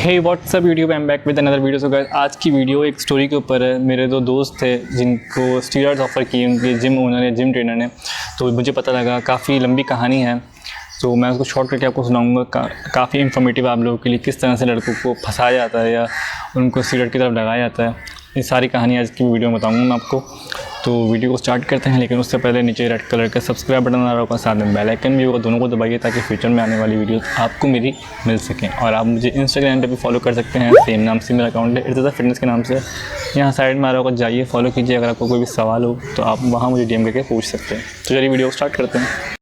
Hey what's up YouTube, I am back with another video. So guys, आज की video एक story के ऊपर है। मेरे दो दोस्त थे जिनको स्टीरॉयड्स ऑफ़र किए उनके जिम ओनर ने, जिम ट्रेनर ने। तो मुझे पता लगा, काफ़ी लंबी कहानी है, तो मैं उसको शॉर्ट करके आपको सुनाऊंगा। काफ़ी इन्फॉर्मेटिव आप लोगों के लिए, किस तरह से लड़कों को फंसाया जाता है या उनको स्टीरॉयड की तरफ लगाया जाता है। ये सारी कहानी आज की वीडियो में बताऊँगा मैं आपको। तो वीडियो को स्टार्ट करते हैं, लेकिन उससे पहले नीचे रेड कलर का सब्सक्राइब बटन आ रहा होगा, साथ में बेल आइकन भी होगा, दोनों को दबाइए ताकि फ्यूचर में आने वाली वीडियोस आपको मेरी मिल सकें। और आप मुझे इंस्टाग्राम पे भी फॉलो कर सकते हैं, सेम नाम से मेरा अकाउंट है, इर्तिज़ा फिटनेस के नाम से। यहाँ साइड में आ रहा होगा, जाइए फॉलो कीजिए। अगर आपको कोई भी सवाल हो तो आप वहाँ मुझे DM करके पूछ सकते हैं। तो चलिए वीडियो को स्टार्ट करते हैं।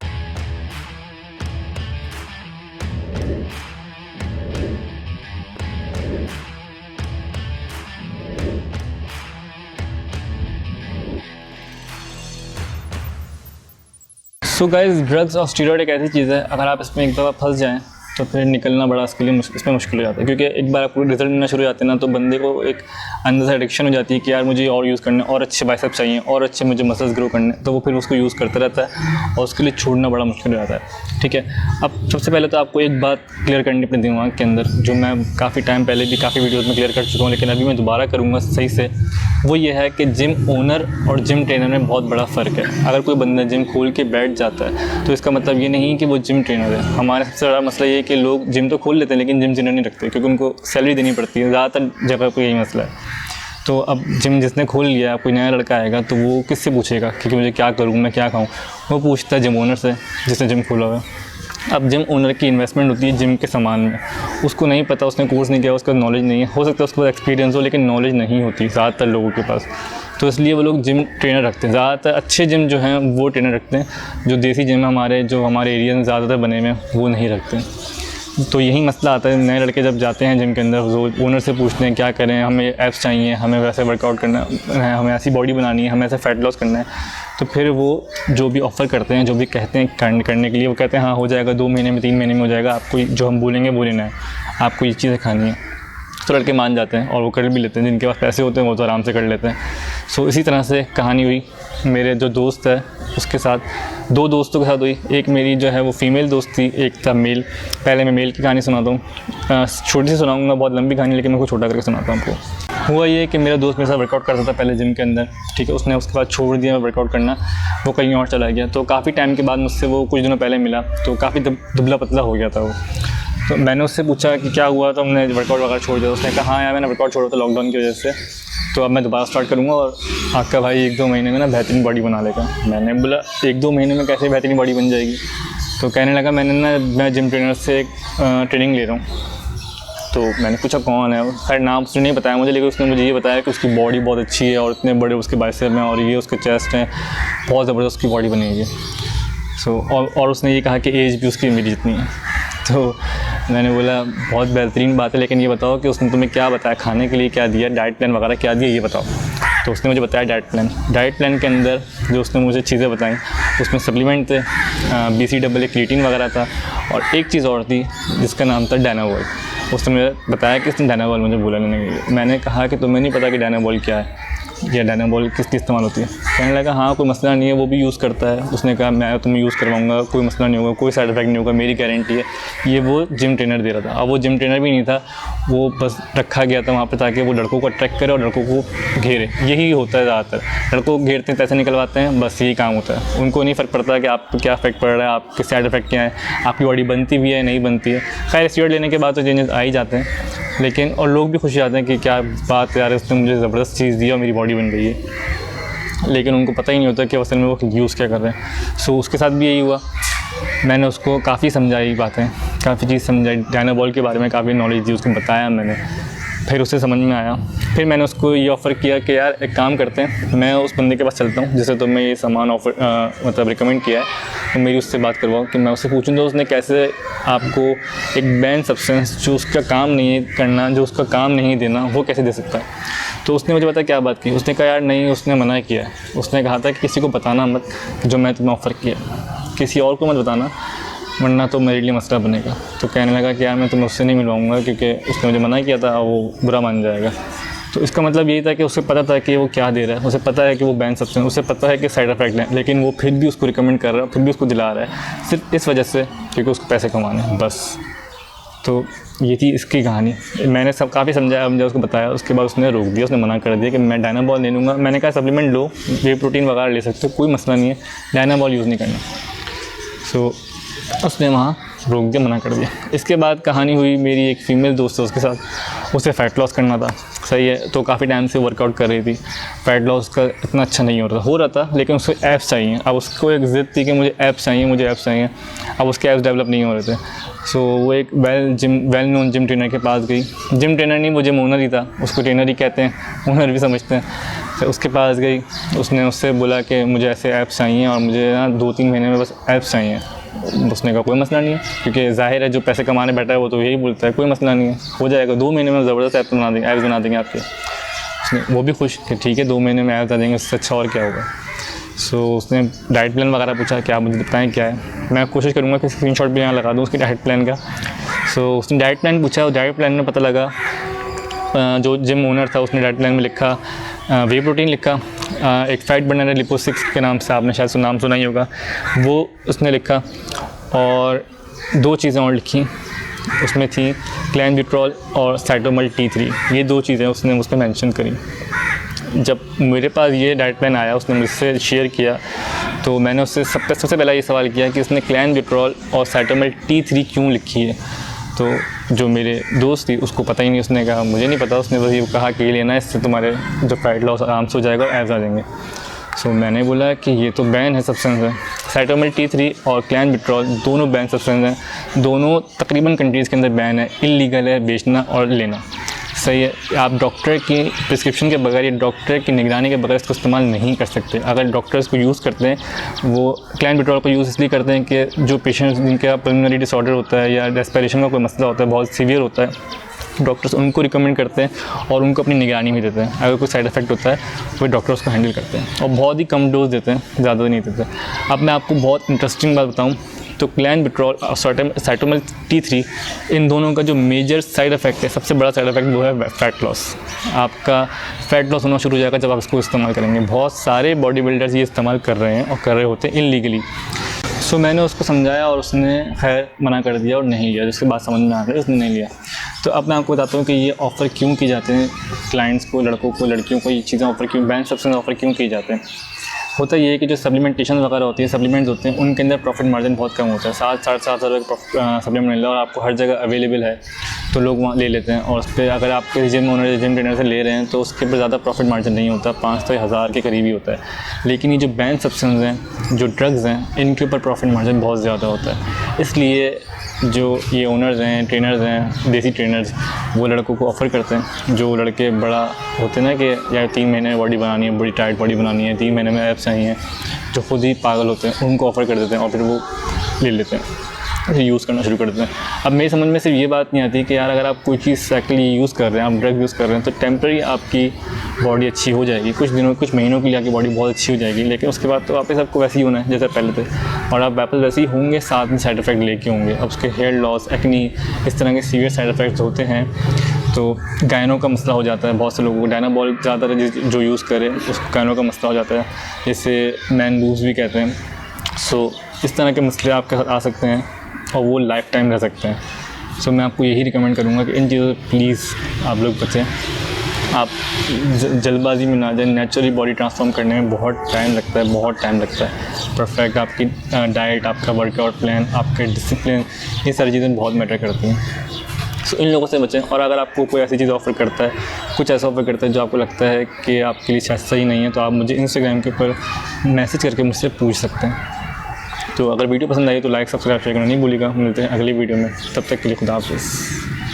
सो गाइस, ड्रग्स और स्टीरॉयड एक ऐसी चीज़ है, अगर आप इसमें एक दफ़ा फंस जाएं तो फिर निकलना बड़ा इसके लिए इसमें मुश्किल हो जाता है। क्योंकि एक बार आपको रिजल्ट मिलना शुरू हो जाते हैं ना, तो बंदे को एक अंदर से एडिक्शन हो जाती है कि यार मुझे और यूज़ करना है, और अच्छे बाइसेप्स चाहिए, और अच्छे मुझे मसल्स ग्रो करने, तो वो फिर उसको यूज़ करता रहता है और उसके लिए छोड़ना बड़ा मुश्किल हो जाता है। ठीक है, अब सबसे पहले तो आपको एक बात क्लियर करनी अपने दिमाग के अंदर, जो मैं काफ़ी टाइम पहले भी काफ़ी वीडियोज़ में क्लियर कर चुका हूँ, लेकिन अभी मैं दोबारा करूँगा सही से। वो ये है कि जिम ओनर और जिम ट्रेनर में बहुत बड़ा फ़र्क है। अगर कोई बंदा जिम खोल के बैठ जाता है तो इसका मतलब ये नहीं कि वो जिम ट्रेनर है। हमारा सबसे बड़ा मसला ये है कि लोग जिम तो खोल लेते हैं लेकिन जिम ट्रेनर नहीं रखते, क्योंकि उनको सैलरी देनी पड़ती है। ज़्यादातर जगह पर यही मसला है। तो अब जिम जिसने खोल लिया, कोई नया लड़का आएगा तो वो किससे पूछेगा कि मुझे क्या करूँ, मैं क्या खाऊँ? वो पूछता है जिम ओनर से, जिसने जिम खोला हुआ है। अब जिम ओनर की इन्वेस्टमेंट होती है जिम के सामान में। उसको नहीं पता, उसने कोर्स नहीं किया, उसका नॉलेज नहीं है। हो सकता है उसके पास एक्सपीरियंस हो, लेकिन नॉलेज नहीं होती ज़्यादातर लोगों के पास। तो इसलिए वो लोग जिम ट्रेनर रखते हैं। ज़्यादातर अच्छे जिम जो हैं वो ट्रेनर रखते हैं। जो देसी जिम हमारे एरिया में ज़्यादातर बने हुए हैं वो नहीं रखते। तो यही मसला आता है, नए लड़के जब जाते हैं जिम के अंदर, वो ओनर से पूछते हैं क्या करें, हमें एप्स चाहिए, हमें वैसे वर्कआउट करना है, हमें ऐसी बॉडी बनानी है, हमें ऐसे फैट लॉस करना है। तो फिर वो जो भी ऑफ़र करते हैं, जो भी कहते हैं करने के लिए, वो कहते हैं हाँ हो जाएगा, 2 महीने में 3 महीने में हो जाएगा, आपको जो हम बोलेंगे वो लेना है, आपको ये चीज़ें खानी है। तो लड़के मान जाते हैं और वो कर भी लेते हैं। जिनके पास पैसे होते हैं वो तो आराम से कर लेते हैं। सो इसी तरह से कहानी हुई मेरे जो दोस्त है उसके साथ, 2 दोस्तों के साथ हुई। एक मेरी जो है वो फीमेल दोस्त थी, एक था मेल। पहले मैं मेल की कहानी सुनाता हूँ, छोटी सी सुनाऊँगा, बहुत लंबी कहानी, लेकिन मैं कुछ छोटा करके सुनाता हूँ आपको। हुआ ये कि मेरा दोस्त मेरे साथ वर्कआउट करता था पहले जिम के अंदर, ठीक है। उसने उसके बाद छोड़ दिया वर्कआउट करना, वो कहीं और चला गया। तो काफ़ी टाइम के बाद मुझसे वो कुछ दिनों पहले मिला, तो काफ़ी दुबला पतला हो गया था वो। तो मैंने उससे पूछा कि क्या हुआ, तो हमने वर्कआउट वगैरह छोड़ दिया। उसने कहा हाँ यार, मैंने वर्कआउट छोड़ा था लॉकडाउन की वजह से, तो अब मैं दोबारा स्टार्ट करूँगा और आपका भाई 1-2 महीने में ना बेहतरीन बॉडी बना लेगा। मैंने बोला 1-2 महीने में कैसे बेहतरीन बॉडी बन जाएगी? तो कहने लगा मैं जिम ट्रेनर से एक ट्रेनिंग ले रहा हूँ। तो मैंने पूछा कौन है? खैर नाम उसने नहीं बताया मुझे, लेकिन उसने मुझे ये बताया कि उसकी बॉडी बहुत अच्छी है और इतने बड़े उसके बाइसेप हैं और ये उसके चेस्ट हैं, बहुत ज़बरदस्त उसकी बॉडी बनी हुई है। सो और उसने ये कहा कि एज भी उसकी मेरी जितनी है। तो मैंने बोला बहुत बेहतरीन बात है, लेकिन ये बताओ कि उसने तुम्हें क्या बताया, खाने के लिए क्या दिया, डाइट प्लान वगैरह क्या दिया, ये बताओ। तो उसने मुझे बताया डाइट प्लान के अंदर जो उसने मुझे चीज़ें बताई, उसमें सप्लीमेंट थे, BCAA क्रिएटिन वगैरह था, और एक चीज़ और थी जिसका नाम था डायनाबॉल। उसने मुझे बताया कि इसने डायनाबॉल मुझे बोला नहीं। मैंने कहा कि तुम्हें नहीं पता कि डायनाबॉल क्या है या डायनाबॉल किसकी इस्तेमाल होती है? कहने लगा हाँ कोई मसला नहीं है, वो भी यूज़ करता है। उसने कहा मैं तुम्हें यूज़ करवाऊँगा, कोई मसला नहीं होगा, कोई साइड इफेक्ट नहीं होगा, मेरी गारंटी है। ये वो जिम ट्रेनर दे रहा था। अब वो जिम ट्रेनर भी नहीं था, वो बस रखा गया था वहाँ पे ताकि वो लड़कों को अट्रैक्ट करे और लड़कों को घेरे। यही होता है ज़्यादातर, लड़कों को घेरते हैं, पैसे निकलवाते हैं, बस यही काम होता है। उनको नहीं फ़र्क पड़ता कि आप क्या इफेक्ट पड़ रहा है, आपके साइड इफेक्ट क्या है, आपकी बॉडी बनती भी है नहीं बनती है। खैर स्टीरॉयड लेने के बाद तो चेंजेस आ ही जाते हैं, लेकिन और लोग भी खुश आते हैं कि क्या बात है यार, उसने मुझे ज़बरदस्त चीज़ दी और मेरी बॉडी बन गई है। लेकिन उनको पता ही नहीं होता कि असल में वो यूज़ क्या कर रहे हैं। सो उसके साथ भी यही हुआ। मैंने उसको काफ़ी समझाई बातें, काफ़ी चीज़ समझाई, डायनाबॉल के बारे में काफ़ी नॉलेज दी, उसको बताया मैंने। फिर उससे समझ में आया। फिर मैंने उसको ये ऑफ़र किया कि यार एक काम करते हैं, मैं उस बंदे के पास चलता हूँ जिसे तुम्हें ये सामान मतलब रिकमेंड किया है, तो मेरी उससे बात करवाओ कि मैं उससे पूछूँ तो उसने कैसे आपको एक बैन सब्सटेंस जो उसका काम नहीं करना, जो उसका काम नहीं देना, वो कैसे दे सकता है। तो उसने मुझे बताया क्या बात की। उसने कहा यार नहीं, उसने मना किया है। उसने कहा था कि किसी को बताना मत जो मैं तुम्हें ऑफ़र किया, किसी और को मत बताना, वरना तो मेरे लिए मसला बनेगा। तो कहने लगा कि यार मैं तुम्हें उससे नहीं मिलवाऊँगा क्योंकि उसने मुझे मना किया था, वो बुरा मान जाएगा। तो इसका मतलब यही था कि उसे पता था कि वो क्या दे रहा है, उसे पता है कि वो बैन सब्सटेंस, उसे पता है कि साइड इफेक्ट है, लेकिन वो फिर भी उसको रिकमेंड कर रहा है, फिर भी उसको दिला रहा है, सिर्फ इस वजह से क्योंकि उसको पैसे कमाने हैं बस। तो ये थी इसकी कहानी। मैंने सब काफ़ी समझाया, मुझे उसको बताया, उसके बाद उसने रोक दिया, उसने मना कर दिया कि मैं डायनाबॉल ले लूँगा। मैंने कहा सप्लीमेंट लो, वे प्रोटीन वगैरह ले सकते हो, कोई मसला नहीं है, डायनाबॉल यूज़ नहीं करना। सो उसने वहाँ रोक दिया, मना कर दिया। इसके बाद कहानी हुई मेरी एक फ़ीमेल दोस्त है उसके साथ, उसे फ़ैट लॉस करना था, सही है, तो काफ़ी टाइम से वर्कआउट कर रही थी। फ़ैट लॉस का इतना अच्छा नहीं हो रहा था, लेकिन उसको एप्स चाहिए। अब उसको एक ज़िद थी कि मुझे एप्स चाहिए। अब उसके एप्स डेवलप नहीं हो रहे थे। सो वो एक वेल नोन जिम ट्रेनर के पास गई। जिम ट्रेनर नहीं, वो जिम ओनर ही था, उसको ट्रेनर ही कहते हैं, ओनर भी समझते हैं। तो उसके पास गई, उसने उससे बोला कि मुझे ऐसे ऐप्स चाहिए और मुझे ना 2-3 महीने में बस ऐप्स चाहिए। उसने कहा कोई मसला नहीं है, क्योंकि ज़ाहिर है जो पैसे कमाने बैठा है वो तो यही बोलता है कोई मसला नहीं है, हो जाएगा, 2 महीने में ज़बरदस्त ऐप्स बना देंगे आपके। उसने वो भी खुश कि ठीक है 2 महीने में ऐप्स आ जाएंगे, उससे अच्छा और क्या होगा। सो उसने डाइट प्लान वगैरह पूछा, क्या मुझे बताएं क्या है। मैं कोशिश करूँगा कि स्क्रीनशॉट भी यहाँ लगा दूँ उसकी डाइट प्लान का। सो उसने डाइट प्लान पूछा और डाइट प्लान में पता लगा, जो जिम ओनर था उसने डाइट प्लान में लिखा वे प्रोटीन लिखा, एक फैट बर्नर लिपोसिक्स के नाम से, आपने शायद नाम सुना ही होगा, वो उसने लिखा, और 2 चीज़ें और लिखी उसमें थी, क्लैनबिट्रॉल और साइटोमल T3, ये 2 चीज़ें उसने उस पर मेंशन करी। जब मेरे पास ये डाइट प्लान आया, उसने मुझसे शेयर किया, तो मैंने उससे सबसे पहला ये सवाल किया कि उसने क्लैनबिट्रॉल और साइटोमल T3 क्यों लिखी है। तो जो मेरे दोस्त थी उसको पता ही नहीं, उसने कहा मुझे नहीं पता, उसने बस ये कहा कि ये लेना है, इससे तुम्हारे जो फैट लॉस आराम से हो जाएगा और एब्स आ जाएंगे। सो मैंने बोला कि ये तो बैन है सब्सटेंस है, साइटोमल T3 और क्लैनबिट्रॉल दोनों बैन सब्सटेंस हैं, दोनों तकरीबन कंट्रीज़ के अंदर बैन है, इल्लीगल है बेचना और लेना, सही है। आप डॉक्टर की प्रिस्क्रिप्शन के बगैर या डॉक्टर की निगरानी के बगैर इसको इस्तेमाल नहीं कर सकते। अगर डॉक्टर इसको यूज़ करते हैं, वो क्लैनबिट्रॉल को यूज़ इसलिए करते हैं कि जो पेशेंट्स जिनका पल्मोनरी डिसऑर्डर होता है या रेस्पिरेशन का कोई मसला होता है, बहुत सीवियर होता है, डॉक्टर्स उनको रिकमेंड करते हैं और उनको अपनी निगरानी भी देते हैं। अगर कोई साइड इफ़ेक्ट होता है वो डॉक्टर उसको हैंडल करते हैं और बहुत ही कम डोज देते हैं, ज़्यादा नहीं देते। अब मैं आपको बहुत इंटरेस्टिंग बात बताऊँ तो क्लैनबिट्रॉल और साइटोमल T3 इन दोनों का जो मेजर साइड इफ़ेक्ट है, सबसे बड़ा साइड इफ़ेक्ट वो है फ़ैट लॉस। आपका फ़ैट लॉस होना शुरू हो जाएगा जब आप इसको इस्तेमाल करेंगे। बहुत सारे बॉडी बिल्डर्स ये इस्तेमाल कर रहे हैं और कर रहे होते हैं इल्लीगली। सो मैंने उसको समझाया और उसने खैर मना कर दिया और नहीं लिया। जिसके बाद समझ में आ गया उसने नहीं लिया। तो अब मैं आपको बताता हूँ कि ये ऑफ़र क्यों किए जाते हैं क्लाइंट्स को, लड़कों को, लड़कियों को, ये चीज़ें ऑफ़र क्यों, बैन सब्सटेंस ऑफ़र क्यों किए जाते हैं। होता ये है कि जो सप्लीमेंटेशन वगैरह होती है, सप्लीमेंट्स होते हैं, उनके अंदर प्रॉफिट मार्जिन बहुत कम होता है। 7-7.5 हज़ार का सप्लीमेंट मिल रहा है और आपको हर जगह अवेलेबल है, तो लोग वहाँ ले लेते हैं। और उस पर अगर आप किसी जिम ओनर या जिम ट्रेनर से ले रहे हैं तो उसके ऊपर ज़्यादा प्रॉफिट मार्जिन नहीं होता, 5 से 1000 के करीब ही होता है। लेकिन ये जो बैन सब्सटेंस हैं, जो ड्रग्स हैं, इनके ऊपर प्रॉफिट मार्जिन बहुत ज़्यादा होता है। इसलिए जो ये ओनर्स हैं, ट्रेनर्स हैं, देसी ट्रेनर्स, वो लड़कों को ऑफ़र करते हैं। जो लड़के बड़ा होते हैं ना कि यार 3 महीने में बॉडी बनानी है, बड़ी टाइट बॉडी बनानी है, 3 महीने में एब्स चाहिए, जो खुद ही पागल होते हैं, उनको ऑफ़र कर देते हैं और फिर वो ले लेते हैं, यूज़ करना शुरू कर देते हैं। अब मेरी समझ में सिर्फ ये बात नहीं आती कि यार अगर आप कोई चीज़ एक्चुअली यूज़ कर रहे हैं, आप ड्रग यूज़ कर रहे हैं, तो टेम्पररी आपकी बॉडी अच्छी हो जाएगी, कुछ दिनों कुछ महीनों के लिए आपकी बॉडी बहुत अच्छी हो जाएगी, लेकिन उसके बाद तो वापस आपको वैसे ही होना है जैसे पहले थे, और आप वापस वैसे ही होंगे, साथ में साइड इफ़ेक्ट लेके होंगे। अब उसके हेयर लॉस, एक्नी, इस तरह के सीवियर साइड इफ़ेक्ट्स होते हैं। तो गायनों का मसला हो जाता है बहुत से लोगों को, डायनाबॉल ज़्यादातर जो यूज़ करें उसको गायनों का मसला हो जाता है, जिसे मैन बूब्स भी कहते हैं। सो इस तरह के मसले आपके साथ आ सकते हैं और वो लाइफ टाइम रह सकते हैं। सो मैं आपको यही रिकमेंड करूँगा कि इन चीज़ों से प्लीज़ आप लोग बचें। आप जल्दबाजी में ना जाए। नेचुरली बॉडी ट्रांसफॉर्म करने में बहुत टाइम लगता है, बहुत टाइम लगता है। परफेक्ट आपकी डाइट, आपका वर्कआउट प्लान, आपके डिसिप्लिन, ये सारी चीज़ें बहुत मैटर करती हैं। सो इन लोगों से बचें। और अगर आपको कोई ऐसी चीज़ ऑफ़र करता है, कुछ ऐसा ऑफ़र करता है जो आपको लगता है कि आपके लिए शायद सही नहीं है, तो आप मुझे इंस्टाग्राम के ऊपर मैसेज करके मुझसे पूछ सकते हैं। तो अगर वीडियो पसंद आई तो लाइक, सब्सक्राइब, शेयर करना नहीं भूलिएगा। मिलते हैं अगली वीडियो में, तब तक के लिए खुदा हाफ़िज़।